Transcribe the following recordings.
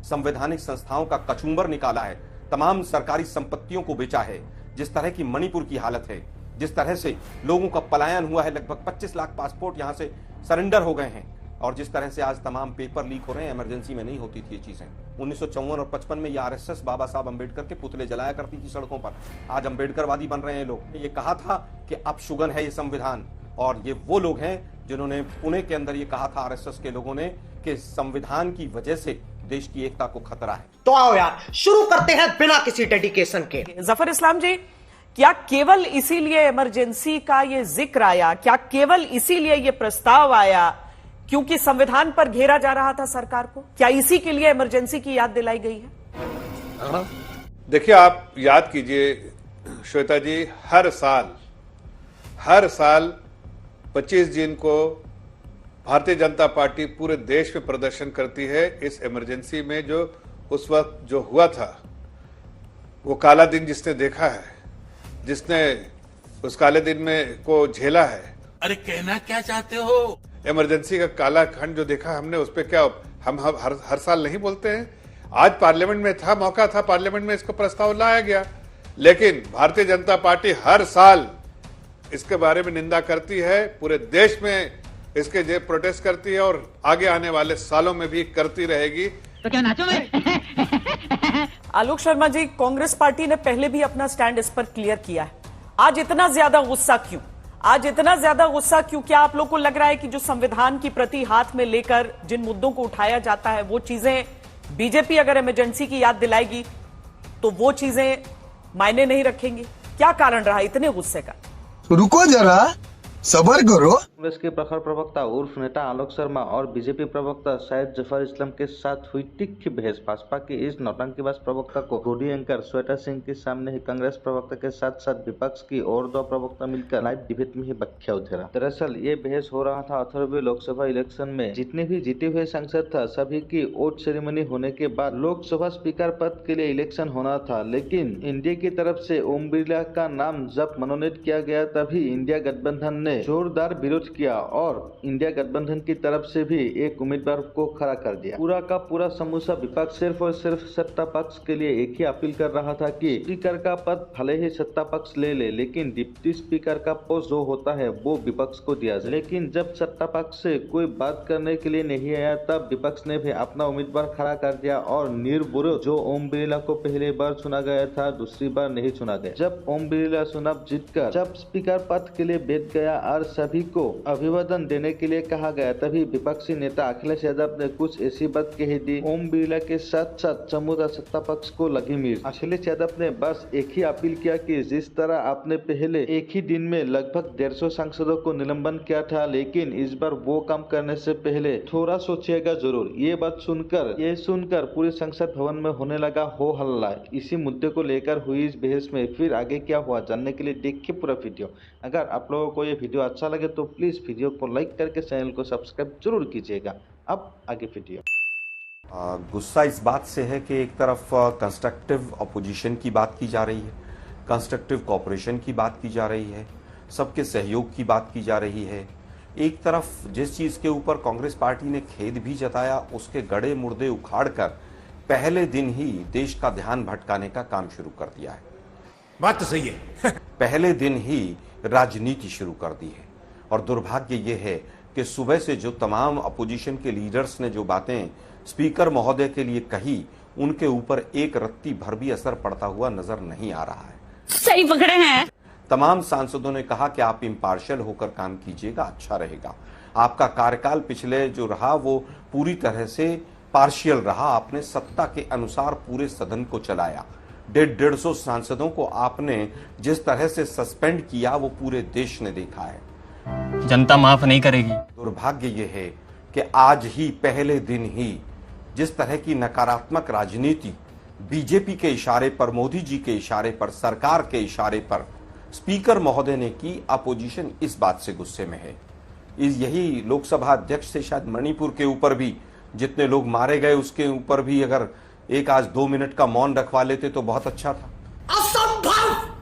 संवैधानिक संस्थाओं का कचूंबर निकाला है, तमाम सरकारी संपत्तियों को बेचा है, जिस तरह की मणिपुर की हालत है, जिस तरह से लोगों का पलायन हुआ है, लगभग 25 लाख पासपोर्ट यहां से सरेंडर हो गए हैं, और जिस तरह से आज तमाम पेपर लीक हो रहे हैं, इमरजेंसी में नहीं होती थी ये चीजें। 1954 और 55 में ये आरएसएस बाबा साहब अंबेडकर के पुतले जलाया करती थी सड़कों पर। आज अंबेडकरवादी बन रहे हैं लोग। ये कहा था कि अपशुगन है ये संविधान, और ये वो लोग हैं जिन्होंने पुणे के अंदर ये कहा था आरएसएस के लोगों ने कि संविधान की वजह से देश की एकता को खतरा है। तो आओ यार शुरू करते हैं बिना किसी डेडिकेशन के। जफर इस्लाम जी, क्या केवल इसीलिए इमरजेंसी का ये जिक्र आया, क्या केवल इसीलिए ये प्रस्ताव आया क्योंकि संविधान पर घेरा जा रहा था सरकार को? क्या इसी के लिए इमरजेंसी की याद दिलाई गई है? देखिए, आप याद कीजिए श्वेता जी, हर साल 25 जून को भारतीय जनता पार्टी पूरे देश में प्रदर्शन करती है इस इमरजेंसी में। जो उस वक्त जो हुआ था, वो काला दिन जिसने देखा है, जिसने उस काले दिन में को झेला है। अरे कहना क्या चाहते हो? इमरजेंसी का काला खंड जो देखा हमने, उस पे क्या हम हर साल नहीं बोलते हैं? आज पार्लियामेंट में था, मौका था, पार्लियामेंट में इसको प्रस्ताव लाया गया, लेकिन भारतीय जनता पार्टी हर साल इसके बारे में निंदा करती है, पूरे देश में इसके जो प्रोटेस्ट करती है, और आगे आने वाले सालों में भी करती रहेगी। तो क्या नाचो मैं? आलोक शर्मा जी, कांग्रेस पार्टी ने पहले भी अपना स्टैंड इस पर क्लियर किया है। आज इतना ज्यादा गुस्सा क्यों? आज इतना ज्यादा गुस्सा क्यों? क्या आप लोग को लग रहा है कि जो संविधान की प्रति हाथ में लेकर जिन मुद्दों को उठाया जाता है, वो चीजें बीजेपी अगर इमरजेंसी की याद दिलाएगी तो वो चीजें मायने नहीं रखेंगी? क्या कारण रहा इतने गुस्से का? रुको जरा, सबर करो। कांग्रेस के प्रखर प्रवक्ता उर्फ नेता आलोक शर्मा और बीजेपी प्रवक्ता शायद जफर इस्लाम के साथ हुई तीखी बहस। भाजपा के इस नौटंकीबाज प्रवक्ता को बॉडी एंकर श्वेता सिंह के सामने ही कांग्रेस प्रवक्ता के साथ साथ विपक्ष की और दो प्रवक्ता मिलकर लाइव डिबेट में ही बख्या उधेरा। दरअसल ये बहस हो रहा था 18वें लोकसभा इलेक्शन में। जितने भी जीते हुए सांसद था, सभी की वोट सेरेमनी होने के बाद लोकसभा स्पीकर पद के लिए इलेक्शन होना था, लेकिन इंडिया की तरफ से ओम बिरला का नाम जब मनोनीत किया गया, तभी इंडिया गठबंधन ने जोरदार विरोध किया और इंडिया गठबंधन की तरफ से भी एक उम्मीदवार को खड़ा कर दिया। पूरा का पूरा समूचा विपक्ष सिर्फ और सिर्फ सत्ता पक्ष के लिए एक ही अपील कर रहा था कि स्पीकर का पद भले ही सत्ता पक्ष ले ले, लेकिन डिप्टी स्पीकर का पोस्ट जो होता है वो विपक्ष को दिया जाए। लेकिन जब सत्ता पक्ष से कोई बात करने के लिए नहीं आया, तब विपक्ष ने भी अपना उम्मीदवार खड़ा कर दिया और निर्विरोध जो ओम बिरला को पहली बार चुना गया था, दूसरी बार नहीं चुना गया। जब ओम बिरला चुनाव जीतकर जब स्पीकर पद के लिए बैठ गया और सभी को अभिवादन देने के लिए कहा गया, तभी विपक्षी नेता अखिलेश यादव ने कुछ ऐसी बात कही दी। ओम बिरला के साथ साथ समूचा सत्ता पक्ष को लगी मिर्च। अखिलेश यादव ने बस एक ही अपील किया कि जिस तरह आपने पहले एक ही दिन में लगभग 150 सांसदों को निलंबन किया था, लेकिन इस बार वो काम करने से पहले थोड़ा सोचिएगा जरूर। ये बात सुनकर पूरे संसद भवन में होने लगा हो हल्ला। इसी मुद्दे को लेकर हुई इस बहस में फिर आगे क्या हुआ, जानने के लिए देखिए पूरा वीडियो। अगर आप लोगों को ये वीडियो अच्छा लगे तो प्लीज वीडियो को लाइक करके चैनल को सब्सक्राइब जरूर कीजिएगा। अब आगे वीडियो। गुस्सा इस बात से है कि एक तरफ कंस्ट्रक्टिव अपोजिशन की बात की जा रही है, कंस्ट्रक्टिव कोऑपरेशन की बात की जा रही है, सबके सहयोग की बात की जा रही है। एक तरफ जिस चीज के ऊपर कांग्रेस पार्टी ने खेद भी जताया, उसके गड़े मुर्दे उखाड़कर पहले दिन ही देश का ध्यान भटकाने का काम शुरू कर दिया है। बात तो सही है। पहले दिन ही राजनीति शुरू कर दी है, और दुर्भाग्य ये है कि सुबह से जो तमाम अपोजिशन के लीडर्स ने जो बातें स्पीकर महोदय के लिए कही, उनके ऊपर एक रत्ती भर भी असर पड़ता हुआ नजर नहीं आ रहा है। सही पकड़े हैं। तमाम सांसदों ने कहा कि आप इम्पार्शियल होकर काम कीजिएगा, अच्छा रहेगा। आपका कार्यकाल पिछले जो रहा वो पूरी तरह से पार्शियल रहा। आपने सत्ता के अनुसार पूरे सदन को चलाया। 150 सांसदों को आपने जिस तरह से सस्पेंड किया वो पूरे देश ने देखा है। जनता माफ नहीं करेगी। दुर्भाग्य ये है कि आज ही पहले दिन ही जिस तरह की नकारात्मक राजनीति बीजेपी के इशारे पर, मोदी जी के इशारे पर, सरकार के इशारे पर स्पीकर महोदय ने की, अपोजिशन इस बात से गुस्से में है। यही लोकसभा अध्यक्ष से शायद मणिपुर के ऊपर भी जितने लोग मारे गए उसके ऊपर भी अगर एक आज 2 मिनट का मौन रखवा लेते तो बहुत अच्छा था। असंभव!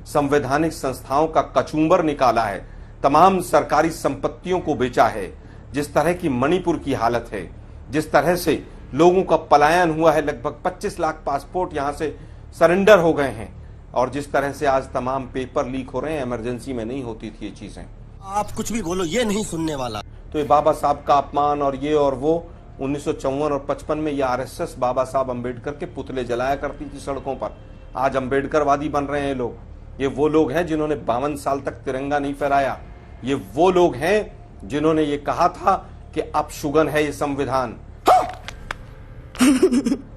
संवैधानिक संस्थाओं का कचूंबर निकाला है, तमाम सरकारी संपत्तियों को बेचा है। जिस तरह की मणिपुर की हालत है, जिस तरह से लोगों का पलायन हुआ है, लगभग 25 लाख पासपोर्ट यहां से सरेंडर हो गए हैं, और जिस तरह से आज तमाम पेपर लीक हो रहे हैं, इमरजेंसी में नहीं होती थी ये चीजें। आप कुछ भी बोलो, ये नहीं सुनने वाला। तो ये बाबा साहब का अपमान और ये और वो, 1954 और 55 में ये आरएसएस बाबा साहब अंबेडकर के पुतले जलाया करती थी सड़कों पर। आज अंबेडकरवादी बन रहे हैं लोग। ये वो लोग हैं जिन्होंने 52 साल तक तिरंगा नहीं फहराया। ये वो लोग हैं जिन्होंने ये कहा था कि अपशुगन है ये संविधान।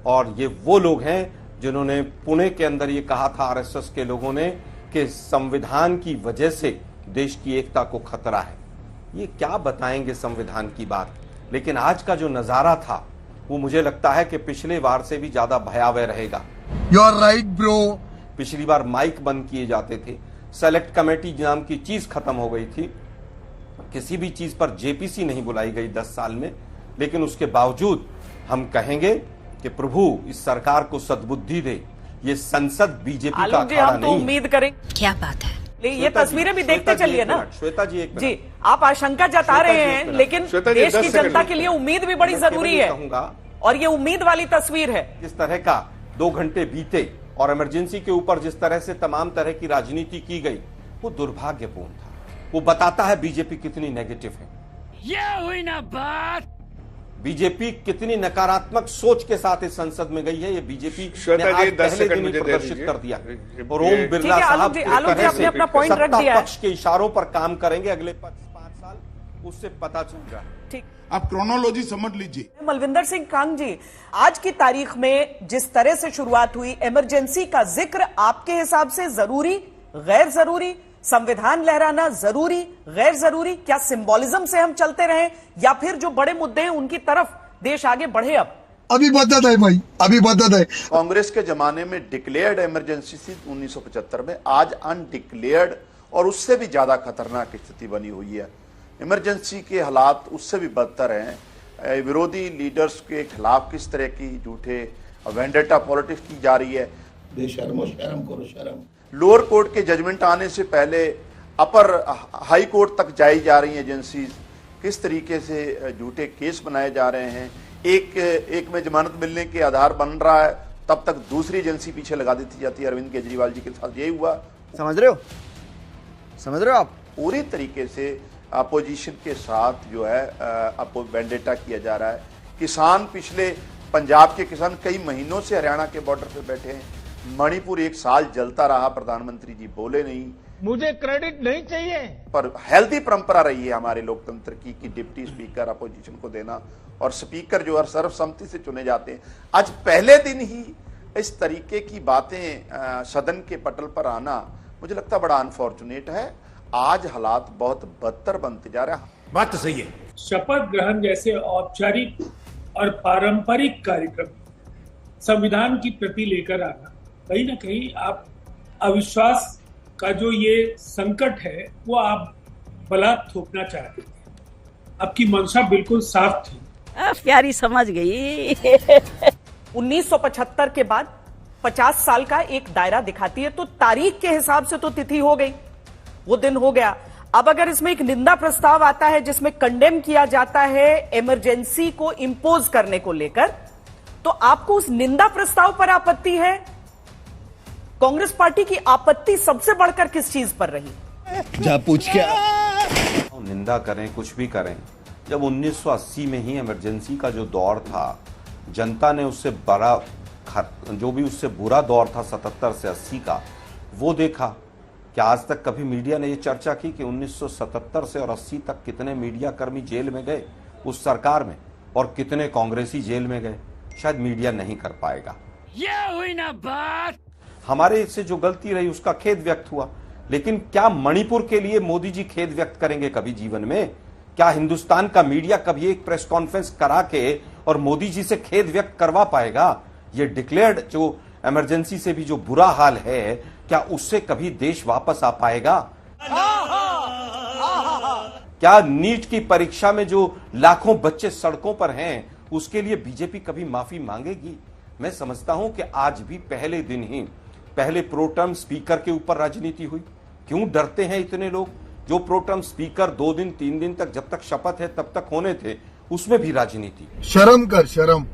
और ये वो लोग हैं जिन्होंने पुणे के अंदर ये कहा था, आरएसएस के लोगों ने, कि संविधान की वजह से देश की एकता को खतरा है। ये क्या बताएंगे संविधान की बात। लेकिन आज का जो नजारा था वो मुझे लगता है कि पिछले बार से भी ज्यादा भयावह रहेगा। You are right bro. पिछली बार माइक बंद किए जाते थे, सेलेक्ट कमेटी नाम की चीज खत्म हो गई थी, किसी भी चीज पर जेपीसी नहीं बुलाई गई 10 साल में। लेकिन उसके बावजूद हम कहेंगे कि प्रभु इस सरकार को सद्बुद्धि दे। ये संसद बीजेपी का आलोक जी, अखाड़ा हम तो नहीं। उम्मीद करें। क्या बात है। ये तस्वीरें भी देखते चलिए ना। श्वेता जी एक मिनट। जी, आप आशंका जता रहे हैं, लेकिन श्वेता जी, देश 10 की सेकंड जनता के लिए उम्मीद भी बड़ी जरूरी है, और ये उम्मीद वाली तस्वीर है। इस तरह का 2 घंटे बीते और इमरजेंसी के ऊपर जिस तरह से तमाम तरह की राजनीति की गई, वो दुर्भाग्यपूर्ण था। वो बताता है बीजेपी कितनी नेगेटिव है, ये हुई ना बात। बीजेपी कितनी नकारात्मक सोच के साथ इस संसद में गई है। ये बीजेपी श्वेता ने जी, आज 10 पहले सेकंड दिन ही मुझे दे प्रदर्शित दीजिए। कर दिया। ये- और ओम ये- बिरला ठीक है, साहब आलोक जी, किस आलोक जी, तरह आपने से अपना पॉइंट रख सत्ता दिया है। पक्ष के इशारों पर काम करेंगे अगले 5 साल, उससे पता चल रहा है। ठीक, आप क्रोनोलॉजी समझ लीजिए। मलविंदर सिंह कांग जी, आज की तारीख में जिस तरह से शुरुआत हुई, इमरजेंसी का जिक्र आपके हिसाब से जरूरी, गैर जरूरी, संविधान लहराना जरूरी, गैर जरूरी, क्या सिंबोलिज्म से हम चलते रहें, या फिर जो बड़े मुद्दे हैं उनकी तरफ देश आगे बढ़े? अब अभी बदत है भाई, अभी बदत है। कांग्रेस के जमाने में डिक्लेयर्ड इमरजेंसी थी 1975 में, आज अनडिक्लेयर्ड और उससे भी ज्यादा खतरनाक स्थिति बनी हुई है। इमरजेंसी के हालात उससे भी बदतर हैं। विरोधी लीडर्स के खिलाफ किस तरह की झूठे वेंडेटा पॉलिटिक्स की जा रही है। बेशर्मो शर्म करो, शर्म। लोअर कोर्ट के जजमेंट आने से पहले अपर हाई कोर्ट तक जाई जा रही एजेंसीज, किस तरीके से झूठे केस बनाए जा रहे हैं। एक में जमानत मिलने के आधार बन रहा है, तब तक दूसरी एजेंसी पीछे लगा देती जाती है। अरविंद केजरीवाल जी के साथ यही हुआ। समझ रहे हो आप? पूरी तरीके से अपोजिशन के साथ जो है वेंडेटा किया जा रहा है। किसान, पिछले पंजाब के किसान कई महीनों से हरियाणा के बॉर्डर पे बैठे हैं। मणिपुर 1 साल जलता रहा, प्रधानमंत्री जी बोले नहीं। मुझे क्रेडिट नहीं चाहिए, पर हेल्दी परंपरा रही है हमारे लोकतंत्र की कि डिप्टी स्पीकर अपोजिशन को देना और स्पीकर जो है सर्वसम्मति से चुने जाते हैं। आज पहले दिन ही इस तरीके की बातें सदन के पटल पर आना मुझे लगता बड़ा अनफॉर्चुनेट है। आज हालात बहुत बदतर बनते जा रहे हैं। बात तो सही है। शपथ ग्रहण जैसे औपचारिक और पारंपरिक कार्यक्रम संविधान की प्रति लेकर आना, कहीं ना कहीं आप अविश्वास का जो ये संकट है वो आप बलात् थोपना चाहते थे। आपकी मंशा बिल्कुल साफ थी। प्यारी समझ गई। 1975 के बाद 50 साल का एक दायरा दिखाती है, तो तारीख के हिसाब से तो तिथि हो गई, वो दिन हो गया। अब अगर इसमें एक निंदा प्रस्ताव आता है जिसमें कंडेम किया जाता है इमरजेंसी को इंपोज करने को लेकर, तो आपको उस निंदा प्रस्ताव पर आपत्ति है? कांग्रेस पार्टी की आपत्ति सबसे बढ़कर किस चीज पर रही? जा पूछ क्या निंदा करें, कुछ भी करें, जब 1980 में ही इमरजेंसी का जो दौर था, जनता ने उससे बड़ा जो भी उससे बुरा दौर था 77 से 80 का, वो देखा। क्या आज तक कभी मीडिया ने ये चर्चा की कि 1977 से और 80 तक कितने मीडिया कर्मी जेल में गए उस सरकार में, और कितने कांग्रेसी जेल में गए? शायद मीडिया नहीं कर पाएगा। ये हुई ना बात। हमारे से जो गलती रही उसका खेद व्यक्त हुआ, लेकिन क्या मणिपुर के लिए मोदी जी खेद व्यक्त करेंगे कभी जीवन में? क्या हिंदुस्तान का मीडिया कभी एक प्रेस कॉन्फ्रेंस करा के और मोदी जी से खेद व्यक्त करवा पाएगा? ये डिक्लेयर्ड जो इमरजेंसी से भी जो बुरा हाल है, क्या उससे कभी देश वापस आ पाएगा? क्या नीट की परीक्षा में जो लाखों बच्चे सड़कों पर हैं, उसके लिए बीजेपी कभी माफी मांगेगी? मैं समझता हूं कि आज भी पहले दिन ही पहले प्रोटर्म स्पीकर के ऊपर राजनीति हुई। क्यों डरते हैं इतने लोग? जो प्रोटर्म स्पीकर 2 दिन 3 दिन तक, जब तक शपथ है तब तक होने थे, उसमें भी राजनीति। शर्म कर, शर्म।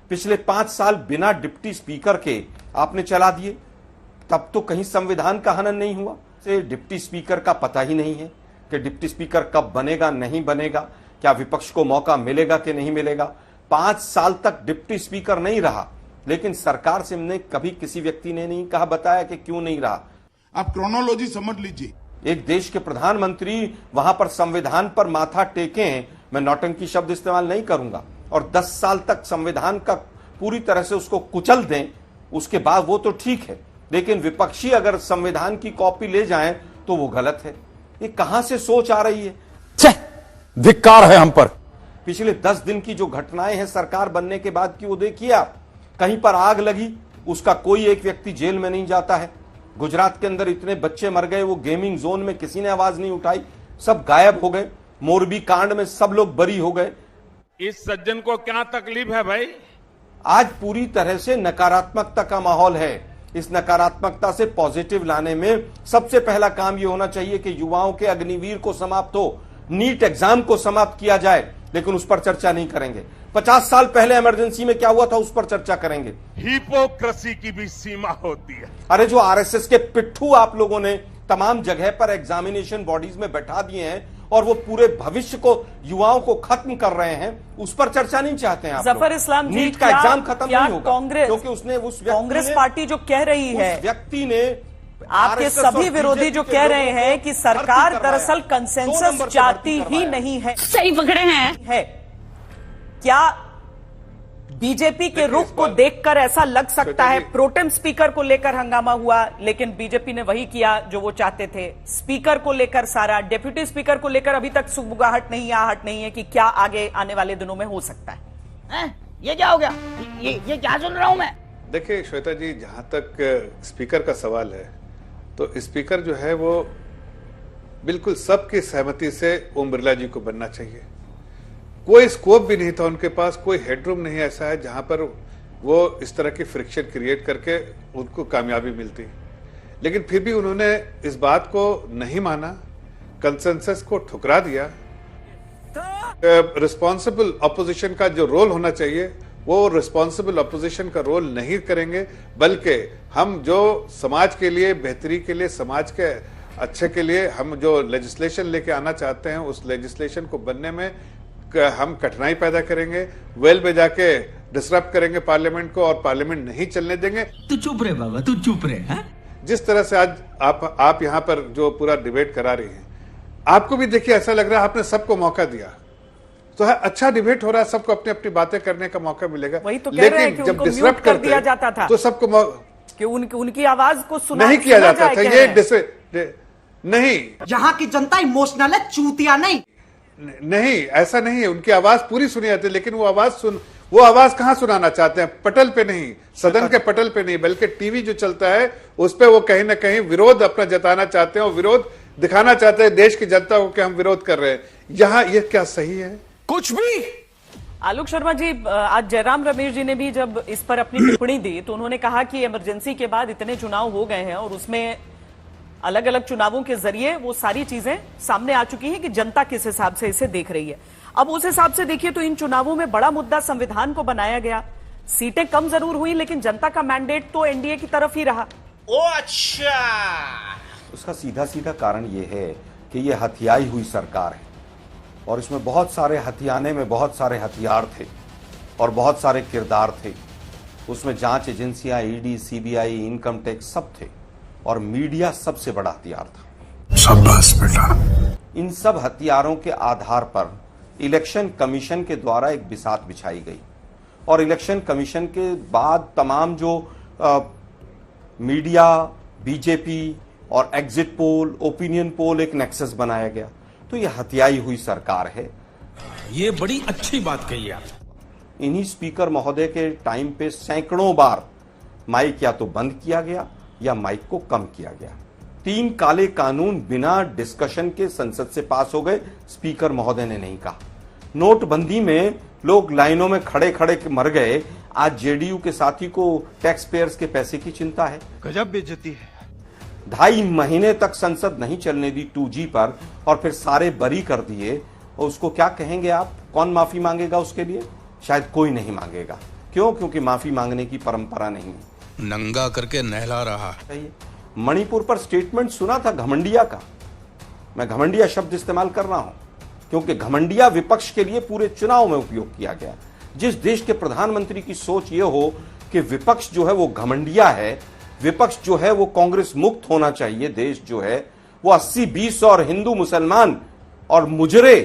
पिछले 5 साल बिना डिप्टी स्पीकर के आपने चला दिए, तब तो कहीं संविधान का हनन नहीं हुआ। से डिप्टी स्पीकर का पता ही नहीं है कि डिप्टी स्पीकर कब बनेगा, नहीं बनेगा, क्या विपक्ष को मौका मिलेगा कि नहीं मिलेगा। 5 साल तक डिप्टी स्पीकर नहीं रहा, लेकिन सरकार से हमने कभी किसी व्यक्ति ने नहीं कहा, बताया कि क्यों नहीं रहा। आप क्रोनोलॉजी समझ लीजिए। एक देश के प्रधानमंत्री वहां पर संविधान पर माथा टेकें, मैं नौटंकी शब्द इस्तेमाल नहीं करूंगा, और 10 साल तक संविधान का पूरी तरह से उसको कुचल दें, उसके बाद वो तो ठीक है, लेकिन विपक्षी अगर संविधान की कॉपी ले जाएं तो वो गलत है। ये कहां से सोच आ रही है? धिक्कार है हम पर। पिछले 10 दिन की जो घटनाएं हैं सरकार बनने के बाद की, वो देखिए आप। कहीं पर आग लगी, उसका कोई एक व्यक्ति जेल में नहीं जाता है। गुजरात के अंदर इतने बच्चे मर गए, वो गेमिंग जोन में किसी ने आवाज नहीं उठाई, सब गायब हो गए। मोरबी कांड में सब लोग बरी हो गए। इस सज्जन को क्या तकलीफ है भाई? आज पूरी तरह से नकारात्मकता का माहौल है। इस नकारात्मकता से पॉजिटिव लाने में सबसे पहला काम यह होना चाहिए कि युवाओं के अग्निवीर को समाप्त हो, नीट एग्जाम को समाप्त किया जाए, लेकिन उस पर चर्चा नहीं करेंगे। 50 साल पहले इमरजेंसी में क्या हुआ था, उस पर चर्चा करेंगे। हिपोक्रेसी की भी सीमा होती है। अरे जो आरएसएस के पिट्ठू आप लोगों ने तमाम जगह पर एग्जामिनेशन बॉडीज में बैठा दिए हैं और वो पूरे भविष्य को, युवाओं को खत्म कर रहे हैं, उस पर चर्चा नहीं चाहते हैं आप जफर इस्लाम जी, नीट का एग्जाम खत्म नहीं होगा कांग्रेस, क्योंकि उसने उस कांग्रेस पार्टी जो कह रही है, व्यक्ति ने, आपके सभी विरोधी जो कह रहे हैं कि सरकार दरअसल कंसेंसस चाहती ही नहीं है, सही पकड़े हैं। है क्या बीजेपी के रुख को देखकर ऐसा लग सकता है? प्रोटेम स्पीकर को लेकर हंगामा हुआ, लेकिन बीजेपी ने वही किया जो वो चाहते थे। स्पीकर को लेकर सारा, डेप्यूटी स्पीकर को लेकर अभी तक सुगबुगाहट नहीं, आहट नहीं है कि क्या आगे आने वाले दिनों में हो सकता है। ये क्या हो गया? ये क्या सुन रहा हूं मैं? देखिए श्वेता जी, जहां तक स्पीकर का सवाल है, तो स्पीकर जो है वो बिल्कुल सबकी सहमति से ओम बिरला जी को बनना चाहिए। कोई स्कोप भी नहीं था उनके पास, कोई हेडरूम नहीं ऐसा है जहां पर वो इस तरह की फ्रिक्शन क्रिएट करके उनको कामयाबी मिलती। लेकिन फिर भी उन्होंने इस बात को नहीं माना, कंसेंसस को ठुकरा दिया। रिस्पॉन्सिबल अपोजिशन का जो रोल होना चाहिए, वो रिस्पॉन्सिबल अपोजिशन का रोल नहीं करेंगे, बल्कि हम जो समाज के लिए, बेहतरी के लिए, समाज के अच्छे के लिए हम जो लेजिस्लेशन लेके आना चाहते हैं, उस लेजिस्लेशन को बनने में हम कठिनाई पैदा करेंगे, वेल में जाके डिसरप्ट करेंगे पार्लियामेंट को, और पार्लियामेंट नहीं चलने देंगे। तू चुप रहे बाबा, तू चुप रहे। है जिस तरह से आज आप यहाँ पर जो पूरा डिबेट करा रही हैं, आपको भी देखिए ऐसा लग रहा है आपने सबको मौका दिया, तो है अच्छा डिबेट हो रहा है, सबको अपनी अपनी बातें करने का मौका मिलेगा। वही तो कह रहे हैं कि जब उनको डिसरप्ट कर दिया जाता था, तो सबको कि उनकी आवाज को नहीं किया जाता था। ये नहीं, यहाँ की जनता इमोशनल है, चूतिया नहीं, ऐसा नहीं है। उनकी आवाज पूरी सुनी जाती है, लेकिन वो आवाज कहां सुनाना चाहते हैं? पटल पे नहीं, सदन के पटल पे नहीं, बल्कि टीवी जो चलता है उस पे वो कहीं ना कहीं विरोध अपना जताना चाहते हैं और विरोध दिखाना चाहते हैं देश की जनता को कि हम विरोध कर रहे हैं। यहाँ ये क्या सही है? कुछ भी। आलोक शर्मा जी, आज जयराम रमेश जी ने भी जब इस पर अपनी टिप्पणी दी तो उन्होंने कहा कि इमरजेंसी के बाद इतने चुनाव हो गए हैं और उसमें अलग अलग चुनावों के जरिए वो सारी चीजें सामने आ चुकी हैं कि जनता किस हिसाब से इसे देख रही है। अब उस हिसाब से देखिए तो इन चुनावों में बड़ा मुद्दा संविधान को बनाया गया, सीटें कम जरूर हुई, लेकिन जनता का मैंडेट तो एनडीए की तरफ ही रहा। ओ अच्छा, उसका सीधा सीधा कारण यह है कि यह हथियाई हुई सरकार है और इसमें बहुत सारे हथियाने में बहुत सारे हथियार थे और बहुत सारे किरदार थे। उसमें जांच एजेंसियां, ईडी, सीबीआई, इनकम टैक्स सब थे और मीडिया सबसे बड़ा हथियार था। शाबाश बेटा। इन सब हथियारों के आधार पर इलेक्शन कमीशन के द्वारा एक बिसात बिछाई गई और इलेक्शन कमीशन के बाद तमाम जो मीडिया, बीजेपी और एग्जिट पोल, ओपिनियन पोल, एक नेक्सस बनाया गया। तो यह हथियाई हुई सरकार है। ये बड़ी अच्छी बात कही आप। इन्हीं स्पीकर महोदय के टाइम पे सैकड़ों बार माइक या तो बंद किया गया या माइक को कम किया गया। 3 काले कानून बिना डिस्कशन के संसद से पास हो गए, स्पीकर महोदय ने नहीं कहा। नोटबंदी में लोग लाइनों में खड़े खड़े मर गए, आज जेडीयू के साथी को टैक्स पेयर्स के पैसे की चिंता है। गजब बेइज्जती है। 2.5 महीने तक संसद नहीं चलने दी 2G पर और फिर सारे बरी कर दिए। और उसको क्या कहेंगे आप? कौन माफी मांगेगा उसके लिए? शायद कोई नहीं मांगेगा, क्यों? क्योंकि माफी मांगने की परंपरा नहीं है। नंगा करके नहला रहा है। मणिपुर पर स्टेटमेंट सुना था घमंडिया का। मैं घमंडिया शब्द इस्तेमाल कर रहा हूं क्योंकि घमंडिया विपक्ष के लिए पूरे चुनाव में उपयोग किया गया। जिस देश के प्रधानमंत्री की सोच ये हो कि विपक्ष जो है वो घमंडिया है, विपक्ष जो है वो कांग्रेस मुक्त होना चाहिए, देश जो है वो 80-20 और हिंदू मुसलमान और मुजरे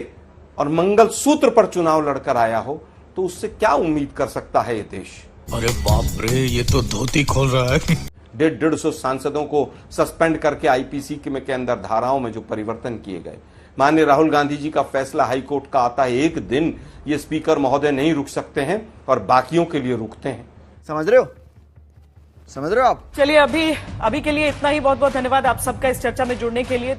और मंगलसूत्र पर चुनाव लड़कर आया हो, तो उससे क्या उम्मीद कर सकता है ये देश? अरे बाप रे, ये तो धोती खोल रहा है। 150 सांसदों को सस्पेंड करके आईपीसी के अंदर धाराओं में जो परिवर्तन किए गए। माननीय राहुल गांधी जी का फैसला हाईकोर्ट का आता है, एक दिन ये स्पीकर महोदय नहीं रुक सकते हैं और बाकियों के लिए रुकते हैं। समझ रहे हो आप? चलिए अभी के लिए इतना ही। बहुत बहुत धन्यवाद आप सबका इस चर्चा में जुड़ने के लिए।